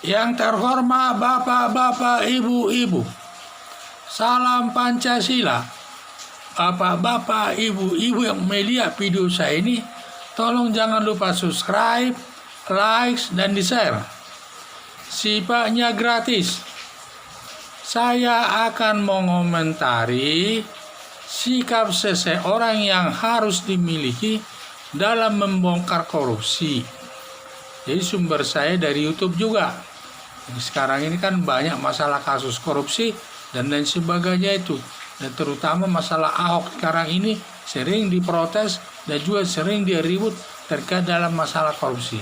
Yang terhormat bapak-bapak, ibu-ibu, salam Pancasila. Bapak-bapak, ibu-ibu yang melihat video saya ini, tolong jangan lupa subscribe, like, dan di-share. Sifatnya gratis. Saya akan mengomentari sikap seseorang yang harus dimiliki dalam membongkar korupsi. Jadi sumber saya dari YouTube juga. Sekarang ini kan banyak masalah kasus korupsi dan lain sebagainya itu. Dan terutama masalah Ahok sekarang ini sering diprotes dan juga sering dia ribut terkait dalam masalah korupsi.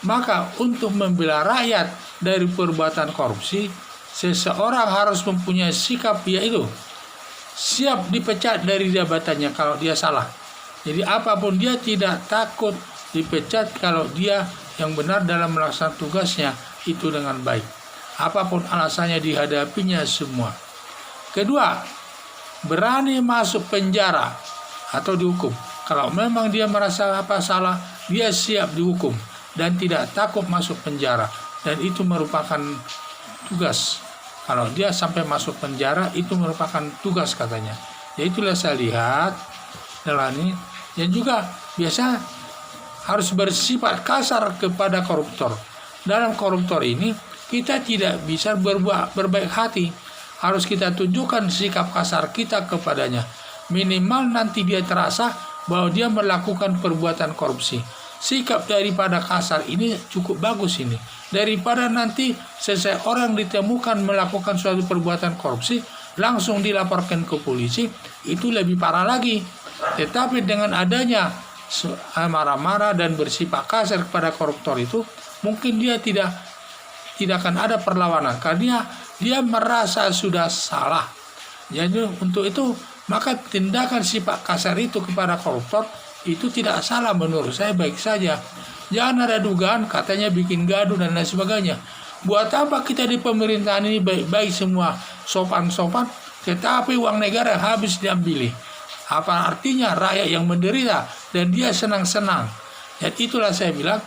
Maka untuk membela rakyat dari perbuatan korupsi, seseorang harus mempunyai sikap yaitu siap dipecat dari jabatannya kalau dia salah. Jadi apapun dia tidak takut dipecat kalau dia yang benar dalam melaksanakan tugasnya itu dengan baik. Apapun alasannya dihadapinya semua. Kedua, berani masuk penjara atau dihukum. Kalau memang dia merasa salah, dia siap dihukum dan tidak takut masuk penjara. Dan itu merupakan tugas. Kalau dia sampai masuk penjara, itu merupakan tugas katanya. Ya itulah saya lihat dalam ini. Dan juga biasa harus bersifat kasar kepada koruptor. Dalam koruptor ini kita tidak bisa berbaik hati. Harus kita tunjukkan sikap kasar kita kepadanya. Minimal nanti dia terasa bahwa dia melakukan perbuatan korupsi. Sikap daripada kasar ini cukup bagus ini. Daripada nanti seseorang ditemukan melakukan suatu perbuatan korupsi, langsung dilaporkan ke polisi, itu lebih parah lagi. Tetapi dengan adanya marah-marah dan bersifat kasar kepada koruptor itu, mungkin dia tidak akan ada perlawanan karena dia merasa sudah salah. Jadi untuk itu maka tindakan sifat kasar itu kepada koruptor itu tidak salah menurut saya, baik saja. Jangan ada dugaan katanya bikin gaduh dan lain sebagainya. Buat apa kita di pemerintahan ini baik-baik semua, sopan-sopan, tetapi uang negara habis diambil. Apa artinya rakyat yang menderita dan dia senang-senang. Dan itulah saya bilang,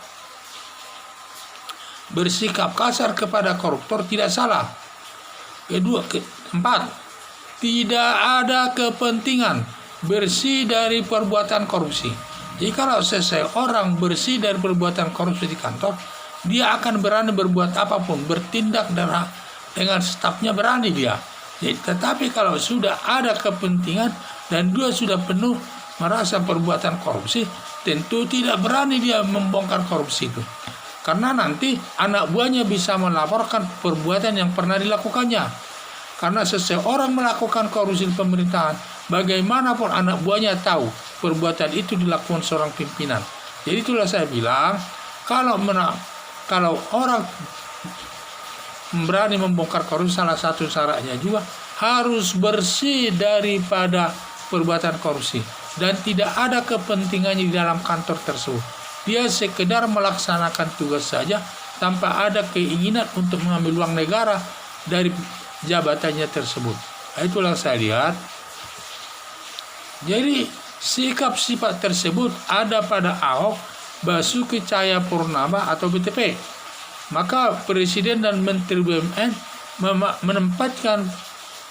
bersikap kasar kepada koruptor tidak salah. Keempat, tidak ada kepentingan bersih dari perbuatan korupsi. Jadi kalau seseorang bersih dari perbuatan korupsi di kantor, dia akan berani berbuat apapun, bertindak dengan stafnya berani dia. Jadi, tetapi kalau sudah ada kepentingan dan dia sudah penuh merasa perbuatan korupsi, tentu tidak berani dia membongkar korupsi itu. Karena nanti anak buahnya bisa melaporkan perbuatan yang pernah dilakukannya. Karena seseorang melakukan korupsi di pemerintahan, bagaimanapun anak buahnya tahu perbuatan itu dilakukan seorang pimpinan. Jadi itulah saya bilang, kalau orang berani membongkar korupsi, salah satu syaratnya juga harus bersih daripada perbuatan korupsi dan tidak ada kepentingannya di dalam kantor tersebut. Dia sekedar melaksanakan tugas saja tanpa ada keinginan untuk mengambil uang negara dari jabatannya tersebut. Itulah saya lihat. Jadi sikap sifat tersebut ada pada Ahok, Basuki Cahayapurnama atau BTP. Maka Presiden dan Menteri BUMN menempatkan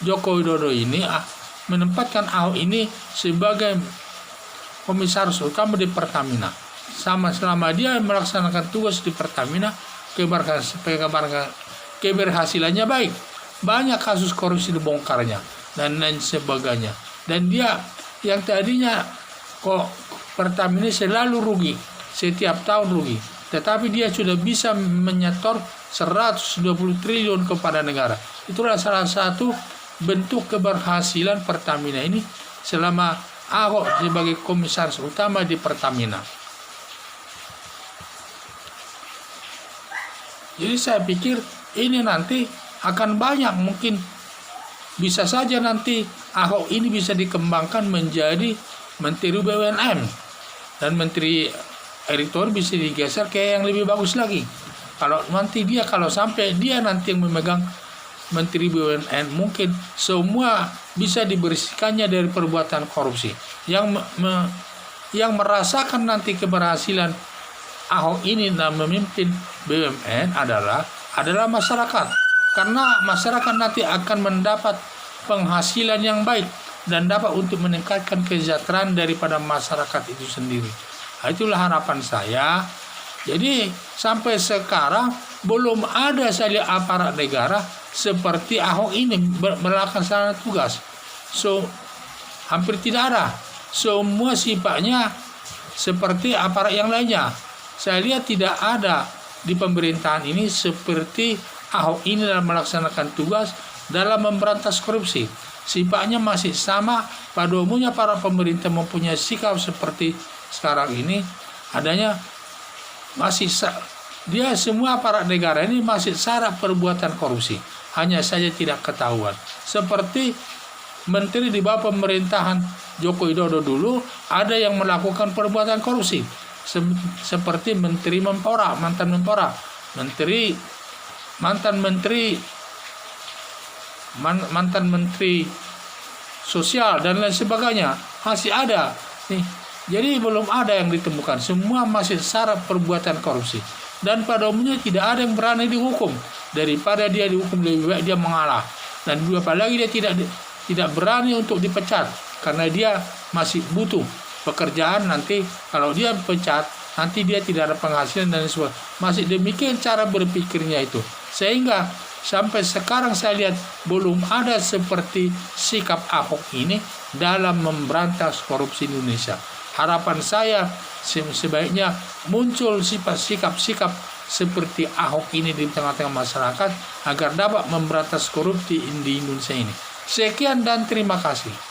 Joko Widodo ini, menempatkan Ahok ini sebagai komisaris utama di Pertamina. Selama dia melaksanakan tugas di Pertamina, keberhasilannya baik. Banyak kasus korupsi dibongkarnya dan lain sebagainya. Dan dia yang tadinya kok Pertamina selalu rugi, setiap tahun rugi, tetapi dia sudah bisa menyetor 120 triliun kepada negara. Itulah salah satu bentuk keberhasilan Pertamina ini selama Ahok sebagai komisaris utama di Pertamina. Jadi saya pikir ini nanti akan banyak, mungkin bisa saja nanti Ahok ini bisa dikembangkan menjadi Menteri BUMN dan Menteri Erick Thohir bisa digeser ke yang lebih bagus lagi. Kalau sampai dia nanti yang memegang Menteri BUMN, mungkin semua bisa dibersihkannya dari perbuatan korupsi. Yang merasakan nanti keberhasilan Ahok ini dalam memimpin BUMN adalah adalah masyarakat. Karena masyarakat nanti akan mendapat penghasilan yang baik dan dapat untuk meningkatkan kesejahteraan daripada masyarakat itu sendiri. Itulah harapan saya. Jadi sampai sekarang belum ada saya aparat negara seperti Ahok ini melaksanakan tugas. So hampir tidak ada. Semua sifatnya seperti aparat yang lainnya. Saya lihat tidak ada di pemerintahan ini seperti Ahok ini dalam melaksanakan tugas dalam memberantas korupsi. Sifatnya masih sama. Pada umumnya para pemerintah mempunyai sikap seperti sekarang ini, adanya masih dia semua aparat negara ini masih syarat perbuatan korupsi, hanya saja tidak ketahuan. Seperti menteri di bawah pemerintahan Joko Widodo dulu ada yang melakukan perbuatan korupsi, seperti Menteri Menpora, mantan menteri sosial dan lain sebagainya masih ada nih. Jadi belum ada yang ditemukan, semua masih syarat perbuatan korupsi. Dan pada umumnya tidak ada yang berani dihukum. Daripada dia dihukum lebih baik dia mengalah. Dan juga apalagi dia tidak berani untuk dipecat karena dia masih butuh pekerjaan. Nanti kalau dia pecat, nanti dia tidak ada penghasilan dan sebagainya. Masih demikian cara berpikirnya itu. Sehingga sampai sekarang saya lihat belum ada seperti sikap Ahok ini dalam memberantas korupsi di Indonesia. Harapan saya sebaiknya muncul sikap-sikap seperti Ahok ini di tengah-tengah masyarakat agar dapat memberantas korupsi di Indonesia ini. Sekian dan terima kasih.